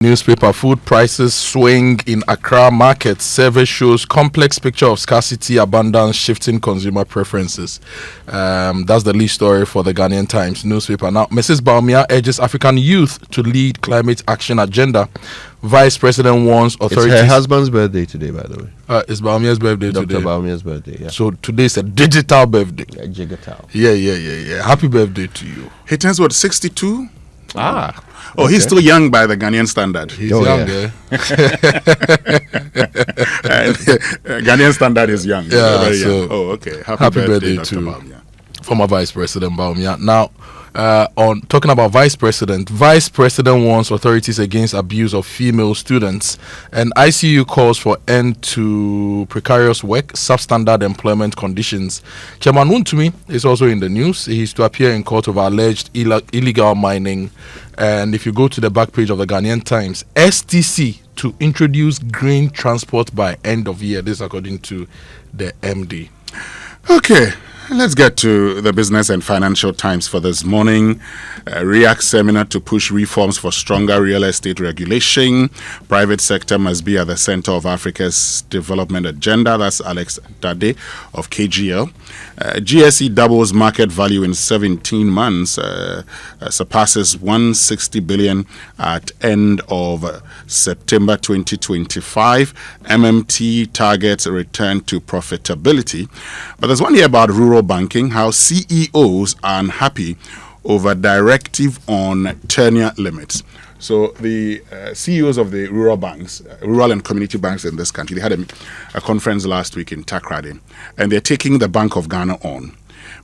Newspaper: food prices swing in Accra market. Survey shows complex picture of scarcity, abundance, shifting consumer preferences. That's the lead story for the Ghanaian Times newspaper. Now, Mrs. Bawumia urges African youth to lead climate action agenda. Vice President warns authorities. It's her husband's birthday today, by the way. It's Bawumia's birthday today. Dr. Bawumia's birthday, yeah. So today is a digital birthday. Digital. Yeah. Happy birthday to you. He turns what, 62? Ah. Oh, okay. He's still young by the Ghanaian standard. He's young, yeah. Ghanaian standard is young. Yeah, so young. Oh, okay. Happy birthday Dr. to Bawumia. Former Vice President Bawumia. Now, on talking about Vice President warns authorities against abuse of female students, and ICU calls for end to precarious work, substandard employment conditions. Chairman Wuntumi is also in the news. He is to appear in court over alleged illegal mining. And if you go to the back page of the Ghanaian Times, STC to introduce green transport by end of year. This according to the MD. Okay. Let's get to the Business and Financial Times for this morning. REACT seminar to push reforms for stronger real estate regulation. Private sector must be at the center of Africa's development agenda. That's Alex Dade of KGL. GSE doubles market value in 17 months, surpasses 160 billion at end of September 2025. MMT targets return to profitability. But there's one here about rural banking, how CEOs are unhappy over directive on tenure limits. So the CEOs of the rural banks, rural and community banks in this country, they had a conference last week in Accra, and they're taking the Bank of Ghana on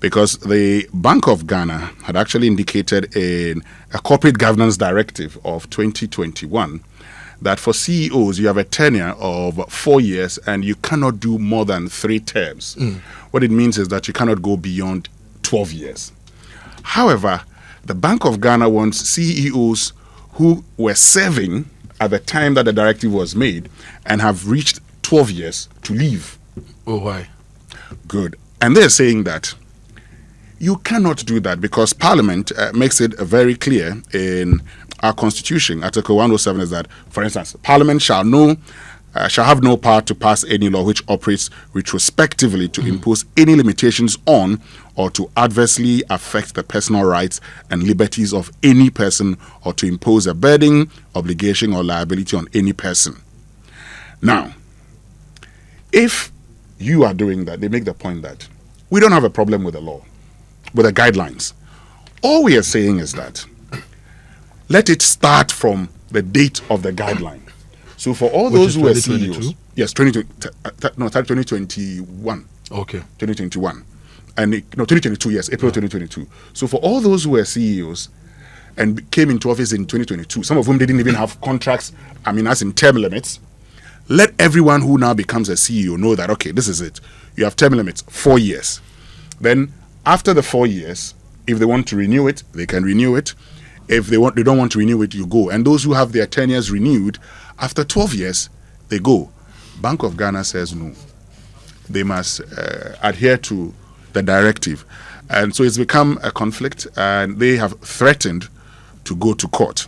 because the Bank of Ghana had actually indicated in a corporate governance directive of 2021 that for CEOs, you have a tenure of 4 years and you cannot do more than 3 terms. What it means is that you cannot go beyond 12 years. However, the Bank of Ghana wants CEOs who were serving at the time that the directive was made and have reached 12 years to leave. Oh, why? Good. And they're saying that you cannot do that because Parliament makes it very clear in our Constitution. Article 107 is that, for instance, Parliament shall have no power to pass any law which operates retrospectively to impose any limitations on or to adversely affect the personal rights and liberties of any person or to impose a burden, obligation, or liability on any person. Now, if you are doing that, they make the point that we don't have a problem with the law, with the guidelines. All we are saying is that let it start from the date of the guideline. So for all those who are CEOs, yes, 2021. Okay. 2021. And 2022, yes, April 2022. So for all those who were CEOs and came into office in 2022, some of whom didn't even have contracts, as in term limits, let everyone who now becomes a CEO know that, okay, this is it. You have term limits, 4 years. Then after the 4 years, if they want to renew it, they can renew it. If they don't want to renew it, you go. And those who have their tenures renewed, after 12 years, they go. Bank of Ghana says no. They must adhere to the directive. And so it's become a conflict, and they have threatened to go to court.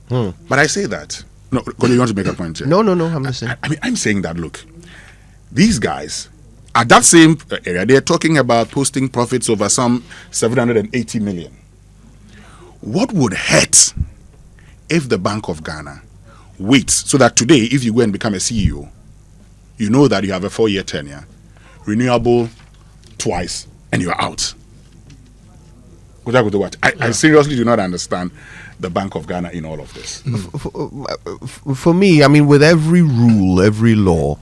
But I say that. No, because you want to make a point here. No, I'm listening. I'm saying that, look, these guys, at that same area, they're talking about posting profits over some 780 million. What would hurt if the Bank of Ghana waits so that today, if you go and become a CEO, you know that you have a 4-year tenure, renewable twice, and you're out? I seriously do not understand the Bank of Ghana in all of this. For me, with every rule, every law,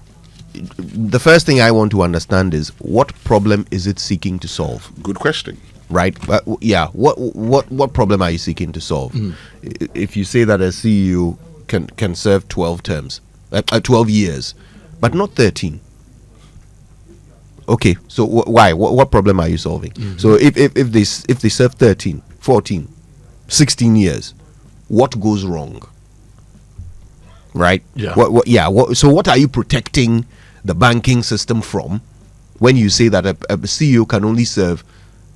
the first thing I want to understand is what problem is it seeking to solve? Good question. Right? What problem are you seeking to solve? If you say that a CEO can serve 12 terms, 12 years, but not 13. Okay, so why? What problem are you solving? So if they serve 13, 14, 16 years, what goes wrong? Right? Yeah. So what are you protecting the banking system from when you say that a CEO can only serve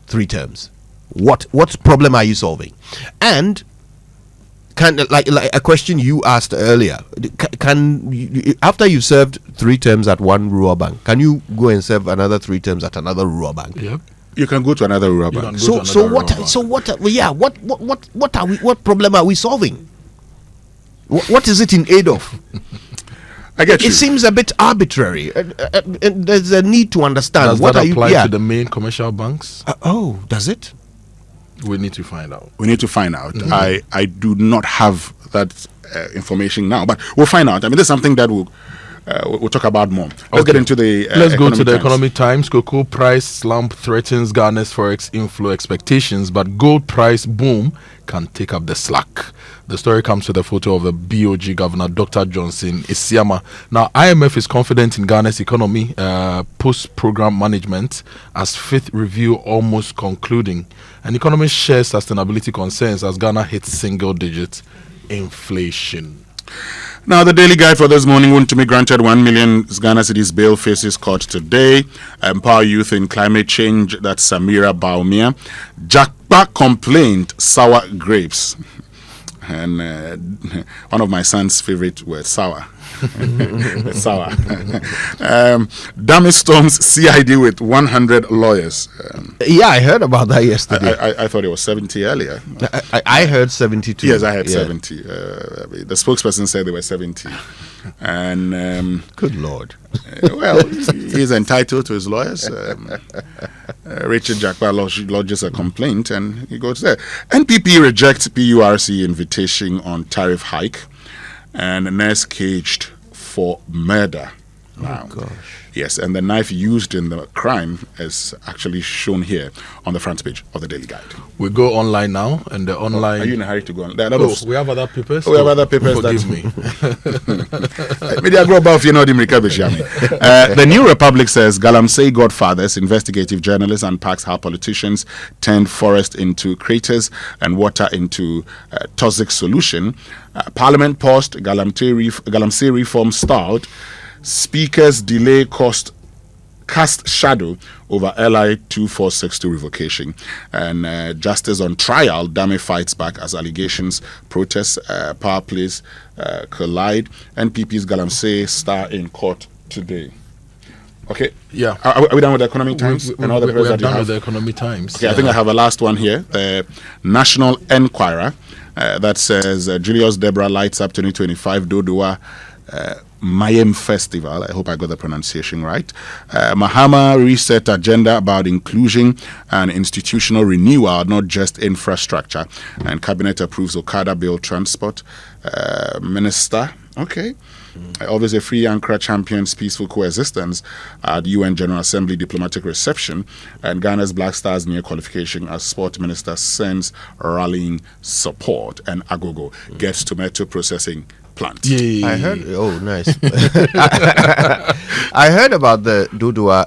3 terms? What problem are you solving? And Can like a question you asked earlier? Can you, after you served 3 terms at one rural bank, can you go and serve another 3 terms at another rural bank? Yep. You can go to another rural bank. So what problem are we solving? What is it in aid of? I get you. It seems a bit arbitrary. And there's a need to understand. Does what that are apply you? to the main commercial banks? Does it? We need to find out. We need to find out. I do not have that information now, but we'll find out. I mean, this is something that we'll talk about more. Let's get into the Let's go to the Times. Economic Times. Cocoa price slump threatens Ghana's forex inflow expectations, but gold price boom can take up the slack. The story comes with a photo of the BOG governor, Dr. Johnson Isiama. Now, IMF is confident in Ghana's economy post-program management as fifth review almost concluding. And economists share sustainability concerns as Ghana hits single-digit inflation. Now, the daily guide for this morning: want to be granted 1 million Ghana cedis bail, faces court today. Empower youth in climate change. That's Samira Baumia. Jakpa complaint: sour grapes. And one of my son's favorite words, sour. Sour. Dame storms CID with 100 lawyers. Yeah, I heard about that yesterday. I thought it was 70 earlier. I heard 72. Yes, I had 70. The spokesperson said there were 70. And good Lord. Well, he's entitled to his lawyers. Richard Jakpa lodges a complaint and he goes there. NPP rejects PURC invitation on tariff hike, and a nurse caged for murder. Wow. Oh, gosh. Yes, and the knife used in the crime is actually shown here on the front page of the Daily Guide. We go online now, and the online... Are you in a hurry to go on? We have other papers? We have other papers. Forgive me. The New Republic says Galamsey Godfathers, investigative journalists, unpacks how politicians turned forest into craters and water into toxic solution. Parliament paused, Galamsey reform stalled. Speakers delay cast shadow over LI 2462 revocation, and justice on trial. Dame fights back as allegations, protests, power plays collide. NPP's Galamsey star in court today. Okay. Yeah. Are we done with the Economic Times? We are done with the Economic Times. Okay, I think I have a last one here. The National Enquirer that says Julius Debra lights up 2025 Dodua Mayem Festival. I hope I got the pronunciation right. Mahama reset agenda about inclusion and institutional renewal, not just infrastructure. And Cabinet approves Okada Bill Transport. Minister, okay. Obviously, Free Accra champions peaceful coexistence at UN General Assembly diplomatic reception, and Ghana's Black Stars near qualification as Sport Minister sends rallying support, and Agogo gets tomato processing plant. Yay. I heard. Oh, nice. I heard about the Dodua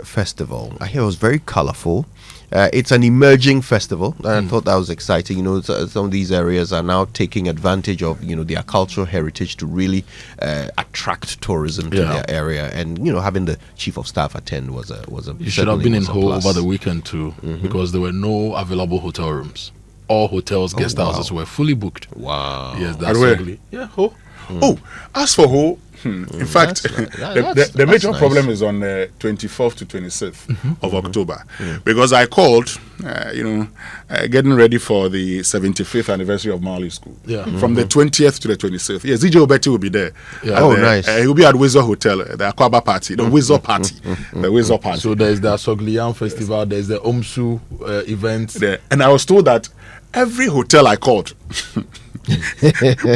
festival. I hear it was very colorful. It's an emerging festival, and I thought that was exciting. You know, some of these areas are now taking advantage of their cultural heritage to really attract tourism to their area. And having the chief of staff attend was a. You should have been in Ho over the weekend too, because there were no available hotel rooms. All hotels, guest houses were fully booked. Wow. Yes, that's ugly. Yeah, Ho. Oh, as for Ho, in fact, the major problem is on the 24th to 26th of October, because I called, getting ready for the 75th anniversary of Mali School. Yeah. From the 20th to the 26th. Yes, ZJ Obeti will be there. Yeah. Oh, nice. He will be at Windsor Hotel, the Akwaba party, the Windsor party. The Windsor party. So there's the Soglian Festival, there's the Omsu event. And I was told that every hotel I called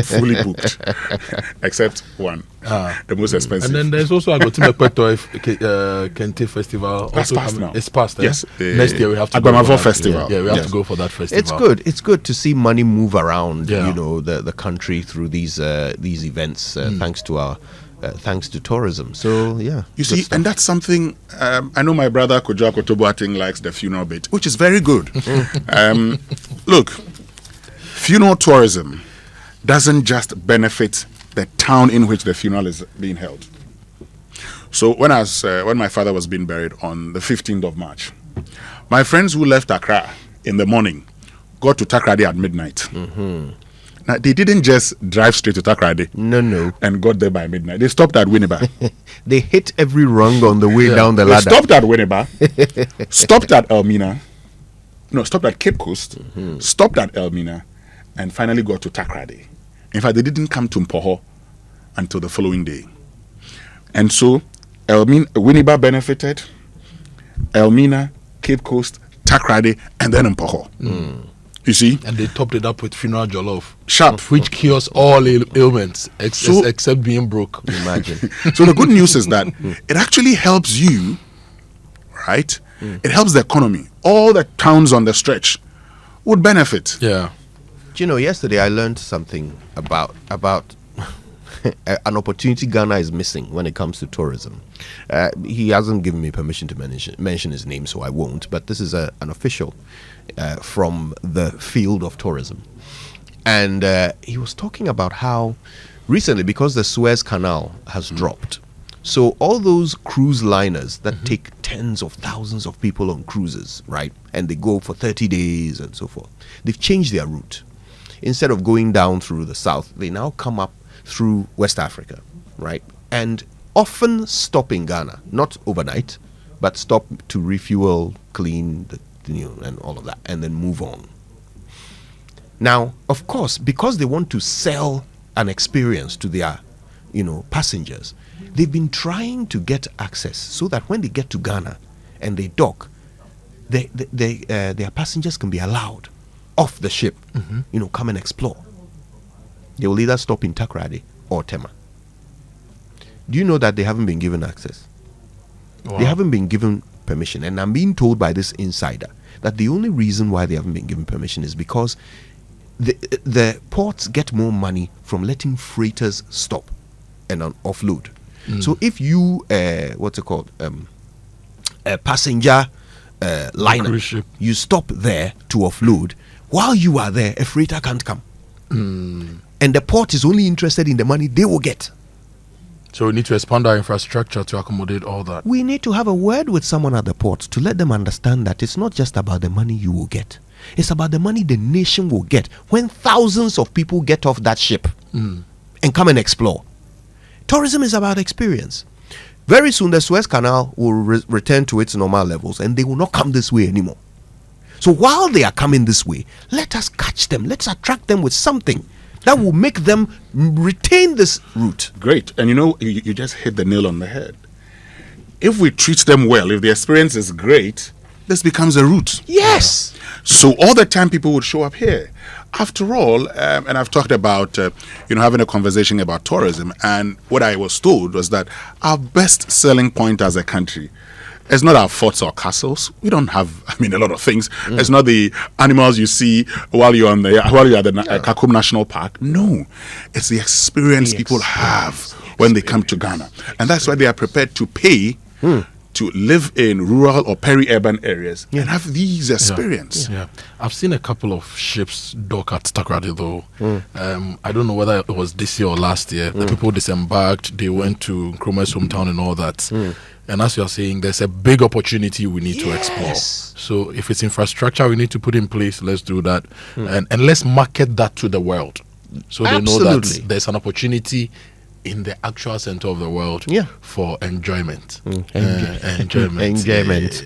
fully booked except one, the most expensive. And then there's also Agotime Kweto Kente Festival. That's past now. It's past. Yes. Next year we have to Agbamavo go for that. Festival. Yeah, we have to go for that festival. It's good. It's good to see money move around. Yeah. The country through these events. Thanks to tourism. So yeah, You see, and that's something. I know my brother Kojo Akotobuating likes the funeral bit, which is very good. Look, funeral tourism doesn't just benefit the town in which the funeral is being held. So when my father was being buried on the 15th of March, my friends who left Accra in the morning got to Takrady at midnight. Now, they didn't just drive straight to Takrady No. and got there by midnight. They stopped at Winneba. They hit every rung on the way down the They ladder. stopped at Winneba, stopped at Elmina, stopped at Cape Coast, stopped at Elmina, and finally got to Takrady. In fact, they didn't come to Mpoho until the following day. And so, Winneba benefited, Elmina, Cape Coast, Takrady, and then Mpoho. You see? And they topped it up with funeral jollof. Sharp. Which cures all ailments except being broke. Imagine. So the good news is that it actually helps you, right? It helps the economy. All the towns on the stretch would benefit. Yeah. Do you know, yesterday I learned something about an opportunity Ghana is missing when it comes to tourism. He hasn't given me permission to mention his name, so I won't. But this is an official from the field of tourism. And he was talking about how recently, because the Suez Canal has dropped, so all those cruise liners that take tens of thousands of people on cruises, right? And they go for 30 days and so forth. They've changed their route. Instead of going down through the south, they now come up through West Africa, right? And often stop in Ghana, not overnight, but stop to refuel, clean, and all of that, and then move on. Now, of course, because they want to sell an experience to their, passengers, they've been trying to get access so that when they get to Ghana and they dock, their passengers can be allowed off the ship, come and explore. They will either stop in Takrady or Tema. Do you know that they haven't been given access? Wow. They haven't been given permission. And I'm being told by this insider that the only reason why they haven't been given permission is because the ports get more money from letting freighters stop and offload. So if you, a passenger liner, you stop there to offload, while you are there, a freighter can't come. And the port is only interested in the money they will get. So we need to expand our infrastructure to accommodate all that. We need to have a word with someone at the port to let them understand that it's not just about the money you will get. It's about the money the nation will get when thousands of people get off that ship and come and explore. Tourism is about experience. Very soon the Suez Canal will return to its normal levels and they will not come this way anymore. So while they are coming this way, let us catch them. Let's attract them with something that will make them retain this route. Great. And you just hit the nail on the head. If we treat them well, if the experience is great, this becomes a route. Yes. So all the time people would show up here. After all, and I've talked about, having a conversation about tourism, and what I was told was that our best selling point as a country is not our forts or castles. We don't have, a lot of things. It's not the animals you see while you're at the Kakum National Park. No, it's the experience people have when they come to Ghana. And that's why they are prepared to pay to live in rural or peri-urban areas and have these experiences. Yeah. I've seen a couple of ships dock at Takrady though. I don't know whether it was this year or last year. The people disembarked, they went to Nkrumah's hometown and all that. And as you're saying, there's a big opportunity we need to explore. So if it's infrastructure we need to put in place, let's do that. And let's market that to the world. So they know that there's an opportunity in the actual center of the world for enjoyment. Enjoyment.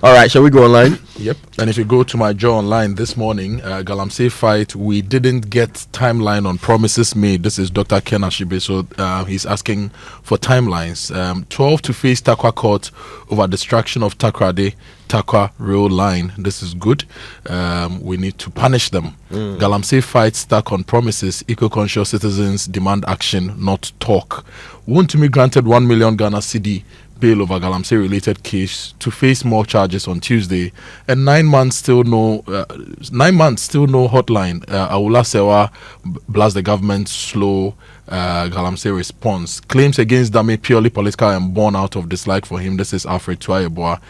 All right, shall we go online? Yep. And if you go to my Joe online this morning, Galamsey fight, we didn't get timeline on promises made. This is Dr. Ken Ashibe, so he's asking for timelines. 12 to face Takwa court over destruction of Takrady Takwa rail line. This is good. We need to punish them. Galamsey fight stuck on promises. Eco-conscious citizens demand action, not talk. Wontumi granted 1 million Ghana cedi bail over Galamsey related case to face more charges on Tuesday, and 9 months still no hotline. Awula Sewa blasts the government's slow Galamsey response. Claims against Dame purely political and born out of dislike for him. This is Alfred Yeboah.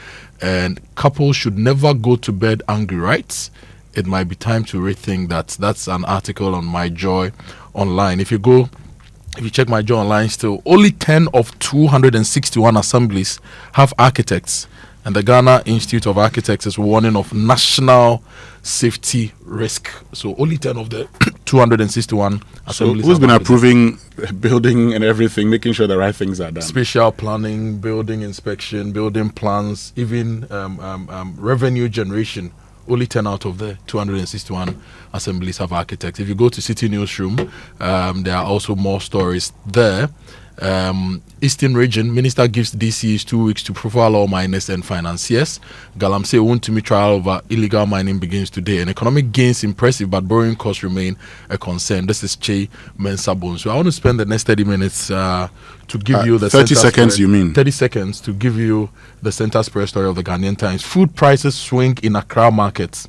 And couples should never go to bed angry, right? It might be time to rethink that. That's an article on My Joy online. If you check My Joy online still, only 10 of 261 assemblies have architects. And the Ghana Institute of Architects is warning of national safety risk. So only 10 of the 261 So assemblies. who's have been architects. approving building and everything, making sure the right things are done? Spatial planning, building inspection, building plans, even revenue generation. Only 10 out of the 261 assemblies have architects. If you go to City Newsroom, there are also more stories there. Eastern Region, Minister gives DCs 2 weeks to profile all miners and financiers. Galamsey Wontumi trial over illegal mining begins today. And economic gains impressive, but borrowing costs remain a concern. This is Che Mensabon. So I want to spend the next 30 minutes to give you the 30 center seconds, spread. you mean? 30 seconds to give you the center spread story of the Ghanaian Times. Food prices swing in Accra markets.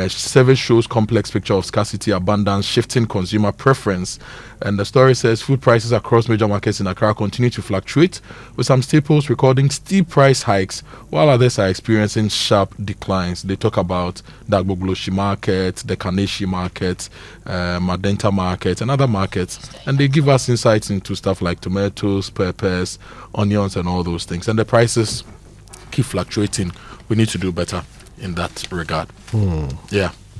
Service shows complex picture of scarcity, abundance, shifting consumer preference. And the story says food prices across major markets in Accra continue to fluctuate, with some staples recording steep price hikes, while others are experiencing sharp declines. They talk about the Agbogloshi market, the Kaneshi market, Madenta market, and other markets. And they give us insights into stuff like tomatoes, peppers, onions, and all those things. And the prices keep fluctuating. We need to do better in that regard. Yeah.